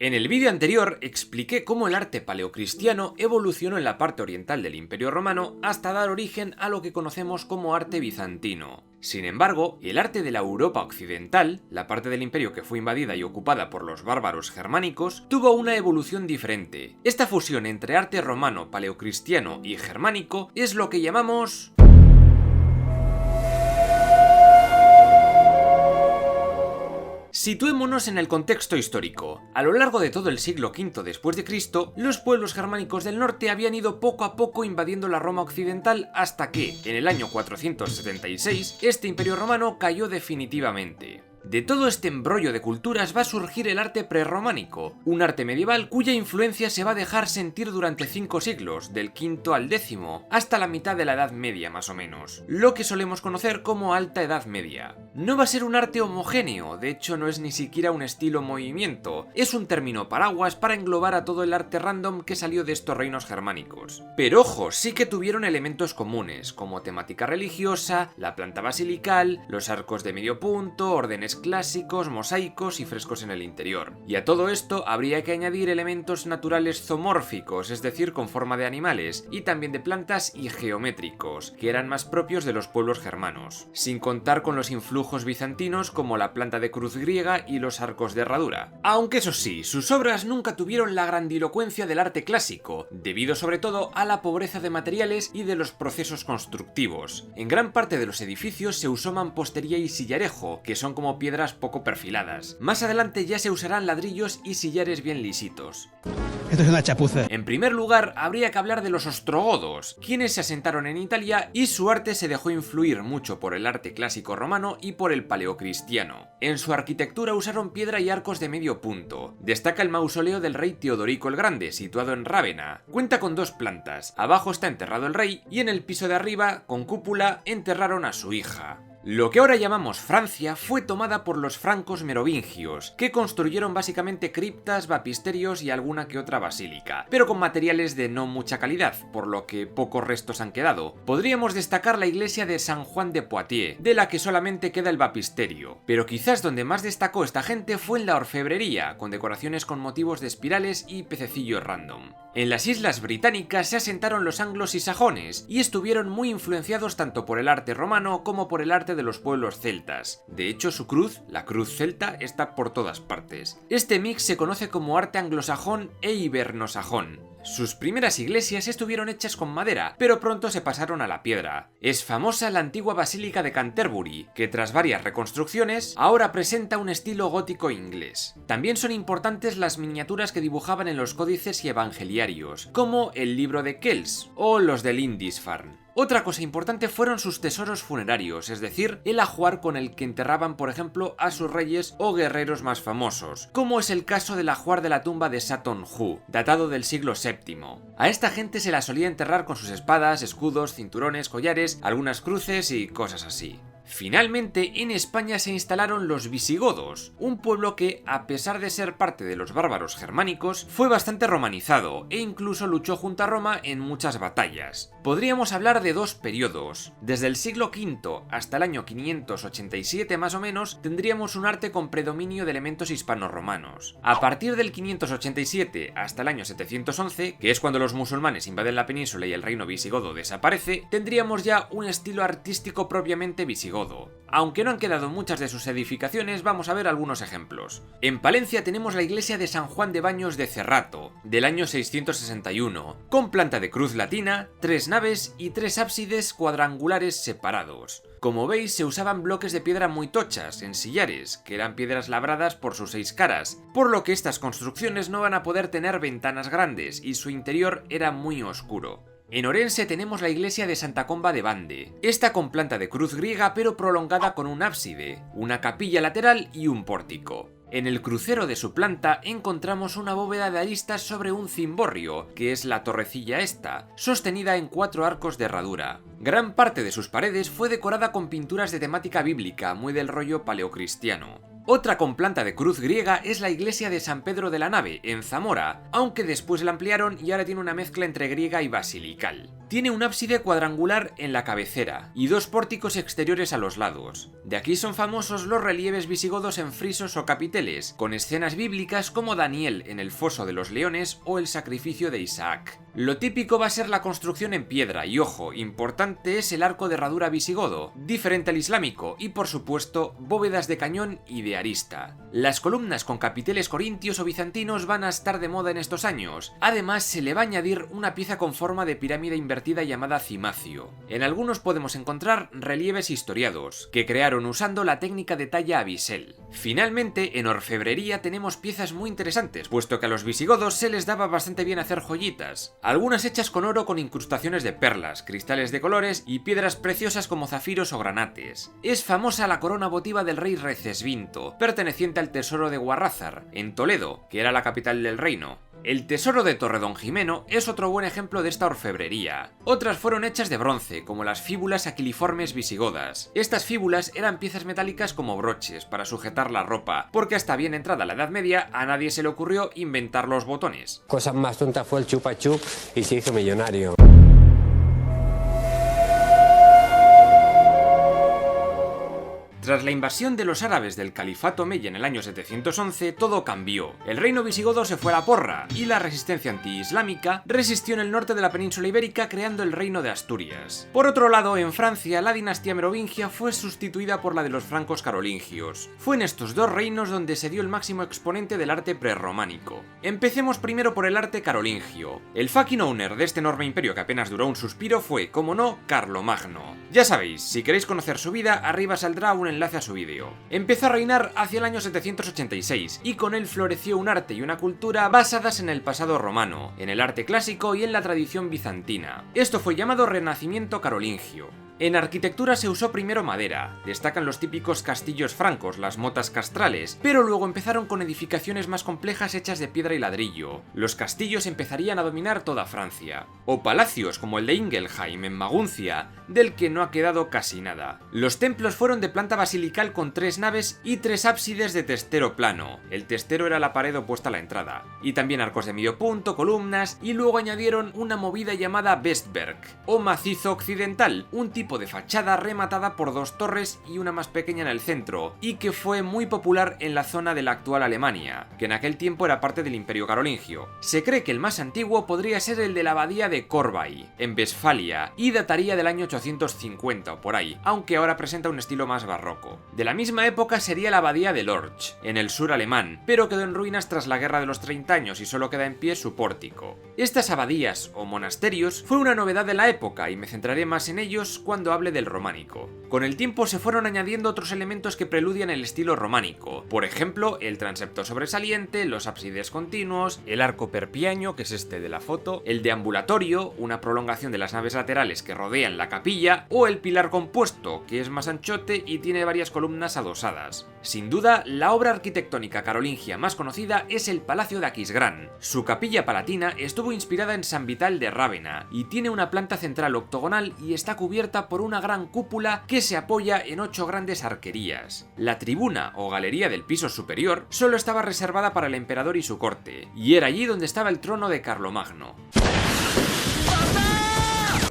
En el vídeo anterior expliqué cómo el arte paleocristiano evolucionó en la parte oriental del Imperio Romano hasta dar origen a lo que conocemos como arte bizantino. Sin embargo, el arte de la Europa occidental, la parte del imperio que fue invadida y ocupada por los bárbaros germánicos, tuvo una evolución diferente. Esta fusión entre arte romano, paleocristiano y germánico es lo que llamamos... Situémonos en el contexto histórico. A lo largo de todo el siglo V después de Cristo, los pueblos germánicos del norte habían ido poco a poco invadiendo la Roma occidental hasta que, en el año 476, este imperio romano cayó definitivamente. De todo este embrollo de culturas va a surgir el arte prerrománico, un arte medieval cuya influencia se va a dejar sentir durante 5 siglos, del V al X, hasta la mitad de la Edad Media más o menos, lo que solemos conocer como Alta Edad Media. No va a ser un arte homogéneo, de hecho no es ni siquiera un estilo movimiento, es un término paraguas para englobar a todo el arte random que salió de estos reinos germánicos. Pero ojo, sí que tuvieron elementos comunes, como temática religiosa, la planta basilical, los arcos de medio punto, órdenes clásicos, mosaicos y frescos en el interior. Y a todo esto habría que añadir elementos naturales zoomórficos, es decir, con forma de animales, y también de plantas y geométricos, que eran más propios de los pueblos germanos, sin contar con los influjos bizantinos como la planta de cruz griega y los arcos de herradura. Aunque eso sí, sus obras nunca tuvieron la grandilocuencia del arte clásico, debido sobre todo a la pobreza de materiales y de los procesos constructivos. En gran parte de los edificios se usó mampostería y sillarejo, que son como piedras poco perfiladas. Más adelante ya se usarán ladrillos y sillares bien lisitos. Esto es una chapuza. En primer lugar, habría que hablar de los ostrogodos, quienes se asentaron en Italia y su arte se dejó influir mucho por el arte clásico romano y por el paleocristiano. En su arquitectura usaron piedra y arcos de medio punto. Destaca el mausoleo del rey Teodorico el Grande, situado en Rávena. Cuenta con 2 plantas, abajo está enterrado el rey y en el piso de arriba, con cúpula, enterraron a su hija. Lo que ahora llamamos Francia fue tomada por los francos merovingios, que construyeron básicamente criptas, bapisterios y alguna que otra basílica, pero con materiales de no mucha calidad, por lo que pocos restos han quedado. Podríamos destacar la iglesia de San Juan de Poitiers, de la que solamente queda el bapisterio, pero quizás donde más destacó esta gente fue en la orfebrería, con decoraciones con motivos de espirales y pececillos random. En las islas británicas se asentaron los anglos y sajones, y estuvieron muy influenciados tanto por el arte romano como por el arte de los pueblos celtas. De hecho, su cruz, la cruz celta, está por todas partes. Este mix se conoce como arte anglosajón e ibernosajón. Sus primeras iglesias estuvieron hechas con madera, pero pronto se pasaron a la piedra. Es famosa la antigua basílica de Canterbury, que tras varias reconstrucciones, ahora presenta un estilo gótico inglés. También son importantes las miniaturas que dibujaban en los códices y evangeliarios, como el libro de Kells o los de Lindisfarne. Otra cosa importante fueron sus tesoros funerarios, es decir, el ajuar con el que enterraban, por ejemplo, a sus reyes o guerreros más famosos, como es el caso del ajuar de la tumba de Saturn Hu, datado del siglo VII. A esta gente se la solía enterrar con sus espadas, escudos, cinturones, collares, algunas cruces y cosas así. Finalmente, en España se instalaron los visigodos, un pueblo que, a pesar de ser parte de los bárbaros germánicos, fue bastante romanizado e incluso luchó junto a Roma en muchas batallas. Podríamos hablar de 2 periodos. Desde el siglo V hasta el año 587 más o menos, tendríamos un arte con predominio de elementos hispano-romanos. A partir del 587 hasta el año 711, que es cuando los musulmanes invaden la península y el reino visigodo desaparece, tendríamos ya un estilo artístico propiamente visigodo. Aunque no han quedado muchas de sus edificaciones, vamos a ver algunos ejemplos. En Palencia tenemos la iglesia de San Juan de Baños de Cerrato, del año 661, con planta de cruz latina, 3 naves y 3 ábsides cuadrangulares separados. Como veis, se usaban bloques de piedra muy tochas, en sillares, que eran piedras labradas por sus 6 caras, por lo que estas construcciones no van a poder tener ventanas grandes y su interior era muy oscuro. En Orense tenemos la iglesia de Santa Comba de Bande, esta con planta de cruz griega pero prolongada con un ábside, una capilla lateral y un pórtico. En el crucero de su planta encontramos una bóveda de aristas sobre un cimborrio, que es la torrecilla esta, sostenida en 4 arcos de herradura. Gran parte de sus paredes fue decorada con pinturas de temática bíblica, muy del rollo paleocristiano. Otra con planta de cruz griega es la iglesia de San Pedro de la Nave, en Zamora, aunque después la ampliaron y ahora tiene una mezcla entre griega y basilical. Tiene un ábside cuadrangular en la cabecera y dos pórticos exteriores a los lados. De aquí son famosos los relieves visigodos en frisos o capiteles, con escenas bíblicas como Daniel en el foso de los leones o el sacrificio de Isaac. Lo típico va a ser la construcción en piedra y, ojo, importante es el arco de herradura visigodo, diferente al islámico, y por supuesto bóvedas de cañón y de arista. Las columnas con capiteles corintios o bizantinos van a estar de moda en estos años. Además se le va a añadir una pieza con forma de pirámide invertida llamada cimacio. En algunos podemos encontrar relieves historiados, que crearon usando la técnica de talla a bisel. Finalmente, en orfebrería tenemos piezas muy interesantes, puesto que a los visigodos se les daba bastante bien hacer joyitas. Algunas hechas con oro con incrustaciones de perlas, cristales de colores y piedras preciosas como zafiros o granates. Es famosa la corona votiva del rey Recesvinto, perteneciente al tesoro de Guarrázar, en Toledo, que era la capital del reino. El tesoro de Torredonjimeno es otro buen ejemplo de esta orfebrería. Otras fueron hechas de bronce, como las fíbulas aquiliformes visigodas. Estas fíbulas eran piezas metálicas como broches para sujetar la ropa, porque hasta bien entrada la Edad Media a nadie se le ocurrió inventar los botones. Cosa más tonta fue el chupa chup y se hizo millonario. Tras la invasión de los árabes del califato Omeya en el año 711, todo cambió. El reino visigodo se fue a la porra, y la resistencia antiislámica resistió en el norte de la península ibérica creando el reino de Asturias. Por otro lado, en Francia, la dinastía merovingia fue sustituida por la de los francos carolingios. Fue en estos dos reinos donde se dio el máximo exponente del arte prerrománico. Empecemos primero por el arte carolingio. El fucking owner de este enorme imperio que apenas duró un suspiro fue, como no, Carlomagno. Ya sabéis, si queréis conocer su vida, arriba saldrá un enlace a su vídeo. Empezó a reinar hacia el año 786 y con él floreció un arte y una cultura basadas en el pasado romano, en el arte clásico y en la tradición bizantina. Esto fue llamado Renacimiento carolingio. En arquitectura se usó primero madera, destacan los típicos castillos francos, las motas castrales, pero luego empezaron con edificaciones más complejas hechas de piedra y ladrillo. Los castillos empezarían a dominar toda Francia. O palacios como el de Ingelheim en Maguncia, del que no ha quedado casi nada. Los templos fueron de planta basilical con 3 naves y 3 ábsides de testero plano. El testero era la pared opuesta a la entrada. Y también arcos de medio punto, columnas, y luego añadieron una movida llamada Westberg, o macizo occidental, un tipo de fachada rematada por 2 torres y una más pequeña en el centro, y que fue muy popular en la zona de la actual Alemania, que en aquel tiempo era parte del Imperio Carolingio. Se cree que el más antiguo podría ser el de la abadía de Corvey, en Westfalia, y dataría del año 850 o por ahí, aunque ahora presenta un estilo más barroco. De la misma época sería la abadía de Lorch, en el sur alemán, pero quedó en ruinas tras la Guerra de los 30 años y solo queda en pie su pórtico. Estas abadías o monasterios fue una novedad de la época y me centraré más en ellos cuando hable del románico. Con el tiempo se fueron añadiendo otros elementos que preludian el estilo románico, por ejemplo, el transepto sobresaliente, los ábsides continuos, el arco perpiaño, que es este de la foto, el deambulatorio, una prolongación de las naves laterales que rodean la capilla, o el pilar compuesto, que es más anchote y tiene varias columnas adosadas. Sin duda, la obra arquitectónica carolingia más conocida es el Palacio de Aquisgrán. Su capilla palatina estuvo inspirada en San Vital de Rávena y tiene una planta central octogonal y está cubierta por una gran cúpula que se apoya en 8 grandes arquerías. La tribuna o galería del piso superior solo estaba reservada para el emperador y su corte, y era allí donde estaba el trono de Carlomagno.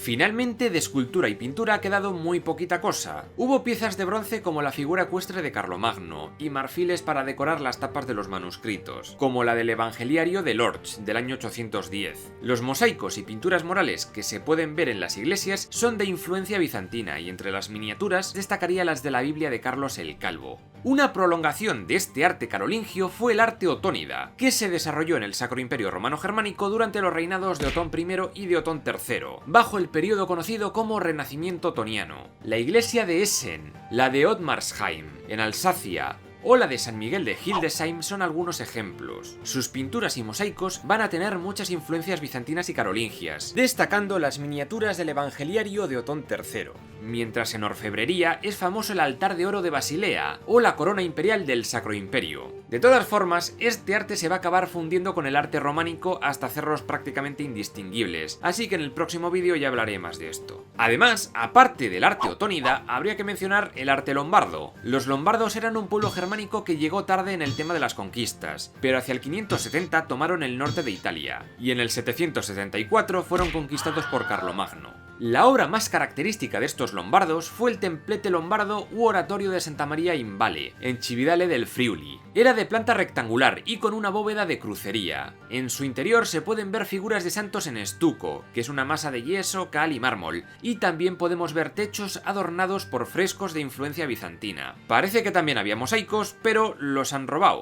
Finalmente, de escultura y pintura ha quedado muy poquita cosa. Hubo piezas de bronce como la figura ecuestre de Carlomagno y marfiles para decorar las tapas de los manuscritos, como la del Evangeliario de Lorch del año 810. Los mosaicos y pinturas murales que se pueden ver en las iglesias son de influencia bizantina y entre las miniaturas destacaría las de la Biblia de Carlos el Calvo. Una prolongación de este arte carolingio fue el arte otónida, que se desarrolló en el Sacro Imperio Romano Germánico durante los reinados de Otón I y de Otón III, bajo el periodo conocido como Renacimiento otoniano. La iglesia de Essen, la de Ottmarsheim, en Alsacia, o la de San Miguel de Hildesheim son algunos ejemplos. Sus pinturas y mosaicos van a tener muchas influencias bizantinas y carolingias, destacando las miniaturas del Evangeliario de Otón III. mientras en orfebrería es famoso el altar de oro de Basilea o la corona imperial del Sacro Imperio. De todas formas, este arte se va a acabar fundiendo con el arte románico hasta hacerlos prácticamente indistinguibles, así que en el próximo vídeo ya hablaré más de esto. Además, aparte del arte otónida, habría que mencionar el arte lombardo. Los lombardos eran un pueblo germánico que llegó tarde en el tema de las conquistas, pero hacia el 570 tomaron el norte de Italia, y en el 774 fueron conquistados por Carlomagno. La obra más característica de estos lombardos fue el templete lombardo u oratorio de Santa Maria in Valle, en Cividale del Friuli. Era de planta rectangular y con una bóveda de crucería. En su interior se pueden ver figuras de santos en estuco, que es una masa de yeso, cal y mármol, y también podemos ver techos adornados por frescos de influencia bizantina. Parece que también había mosaicos, pero los han robado.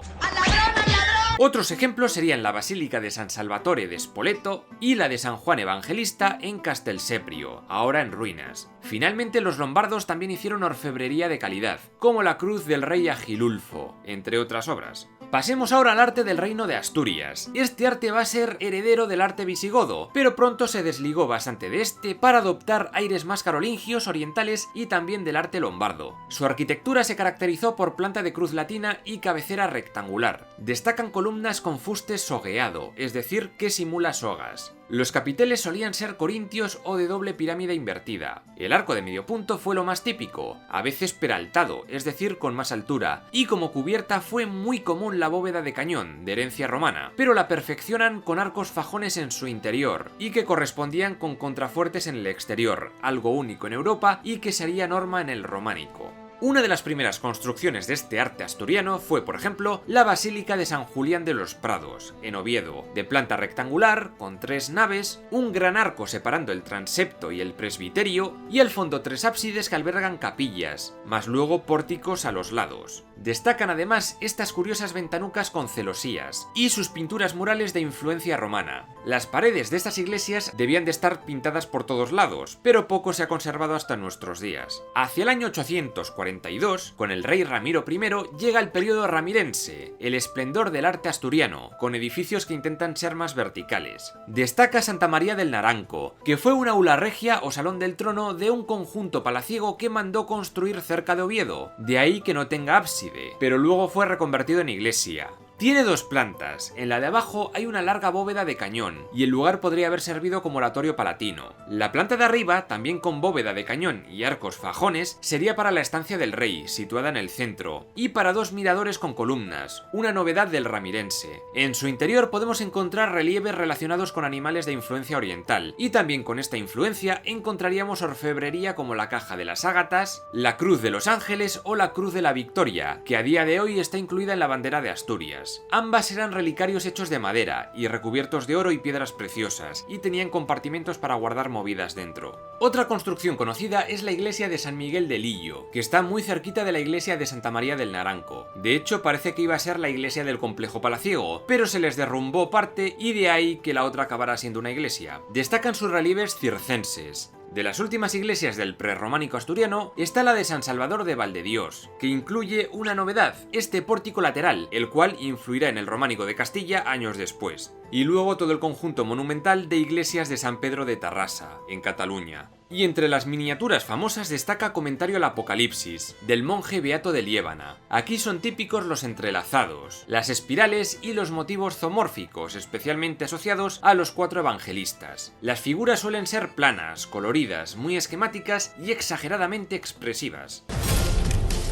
Otros ejemplos serían la Basílica de San Salvatore de Spoleto y la de San Juan Evangelista en Castelseprio, ahora en ruinas. Finalmente, los lombardos también hicieron orfebrería de calidad, como la cruz del rey Agilulfo, entre otras obras. Pasemos ahora al arte del reino de Asturias. Este arte va a ser heredero del arte visigodo, pero pronto se desligó bastante de este para adoptar aires más carolingios, orientales y también del arte lombardo. Su arquitectura se caracterizó por planta de cruz latina y cabecera rectangular. Destacan columnas con fuste sogueado, es decir, que simula sogas. Los capiteles solían ser corintios o de doble pirámide invertida. El arco de medio punto fue lo más típico, a veces peraltado, es decir, con más altura, y como cubierta fue muy común la bóveda de cañón, de herencia romana, pero la perfeccionan con arcos fajones en su interior, y que correspondían con contrafuertes en el exterior, algo único en Europa y que sería norma en el románico. Una de las primeras construcciones de este arte asturiano fue, por ejemplo, la Basílica de San Julián de los Prados, en Oviedo, de planta rectangular, con 3 naves, un gran arco separando el transepto y el presbiterio, y al fondo 3 ábsides que albergan capillas, más luego pórticos a los lados. Destacan además estas curiosas ventanucas con celosías, y sus pinturas murales de influencia romana. Las paredes de estas iglesias debían de estar pintadas por todos lados, pero poco se ha conservado hasta nuestros días. Hacia el año 842, con el rey Ramiro I, llega el periodo ramirense, el esplendor del arte asturiano, con edificios que intentan ser más verticales. Destaca Santa María del Naranco, que fue una aula regia o salón del trono de un conjunto palaciego que mandó construir cerca de Oviedo, de ahí que no tenga ábside, pero luego fue reconvertido en iglesia. Tiene 2 plantas, en la de abajo hay una larga bóveda de cañón, y el lugar podría haber servido como oratorio palatino. La planta de arriba, también con bóveda de cañón y arcos fajones, sería para la estancia del rey, situada en el centro, y para 2 miradores con columnas, una novedad del ramirense. En su interior podemos encontrar relieves relacionados con animales de influencia oriental, y también con esta influencia encontraríamos orfebrería como la caja de las ágatas, la cruz de los ángeles o la cruz de la Victoria, que a día de hoy está incluida en la bandera de Asturias. Ambas eran relicarios hechos de madera y recubiertos de oro y piedras preciosas, y tenían compartimentos para guardar movidas dentro. Otra construcción conocida es la iglesia de San Miguel de Lillo, que está muy cerquita de la iglesia de Santa María del Naranco. De hecho, parece que iba a ser la iglesia del complejo palaciego, pero se les derrumbó parte y de ahí que la otra acabara siendo una iglesia. Destacan sus relieves circenses. De las últimas iglesias del prerrománico asturiano está la de San Salvador de Valdedios, que incluye una novedad, este pórtico lateral, el cual influirá en el románico de Castilla años después. Y luego todo el conjunto monumental de iglesias de San Pedro de Tarrasa, en Cataluña. Y entre las miniaturas famosas destaca Comentario al Apocalipsis, del monje Beato de Liébana. Aquí son típicos los entrelazados, las espirales y los motivos zoomórficos, especialmente asociados a los 4 evangelistas. Las figuras suelen ser planas, coloridas, muy esquemáticas y exageradamente expresivas.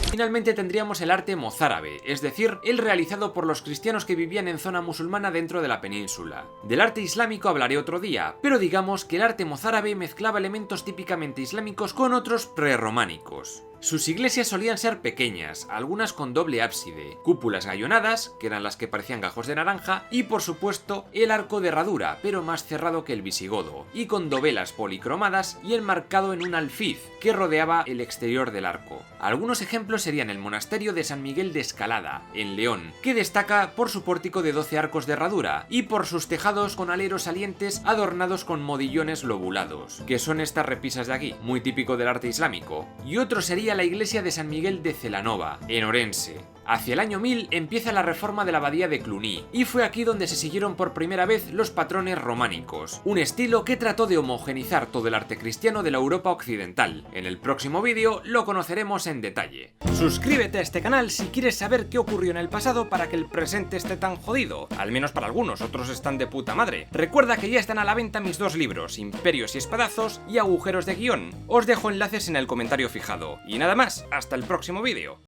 Finalmente tendríamos el arte mozárabe, es decir, el realizado por los cristianos que vivían en zona musulmana dentro de la península. Del arte islámico hablaré otro día, pero digamos que el arte mozárabe mezclaba elementos típicamente islámicos con otros prerrománicos. Sus iglesias solían ser pequeñas, algunas con doble ábside, cúpulas gallonadas, que eran las que parecían gajos de naranja, y por supuesto el arco de herradura, pero más cerrado que el visigodo, y con dovelas policromadas y enmarcado en un alfiz que rodeaba el exterior del arco. Algunos ejemplos serían el monasterio de San Miguel de Escalada, en León, que destaca por su pórtico de 12 arcos de herradura, y por sus tejados con aleros salientes adornados con modillones lobulados, que son estas repisas de aquí, muy típico del arte islámico. Y otro sería Italia la iglesia de San Miguel de Celanova, en Orense. Hacia el año 1000 empieza la reforma de la abadía de Cluny, y fue aquí donde se siguieron por primera vez los patrones románicos, un estilo que trató de homogeneizar todo el arte cristiano de la Europa occidental. En el próximo vídeo lo conoceremos en detalle. Suscríbete a este canal si quieres saber qué ocurrió en el pasado para que el presente esté tan jodido, al menos para algunos, otros están de puta madre. Recuerda que ya están a la venta mis 2 libros, Imperios y Espadazos y Agujeros de Guión. Os dejo enlaces en el comentario fijado. Y nada más, hasta el próximo vídeo.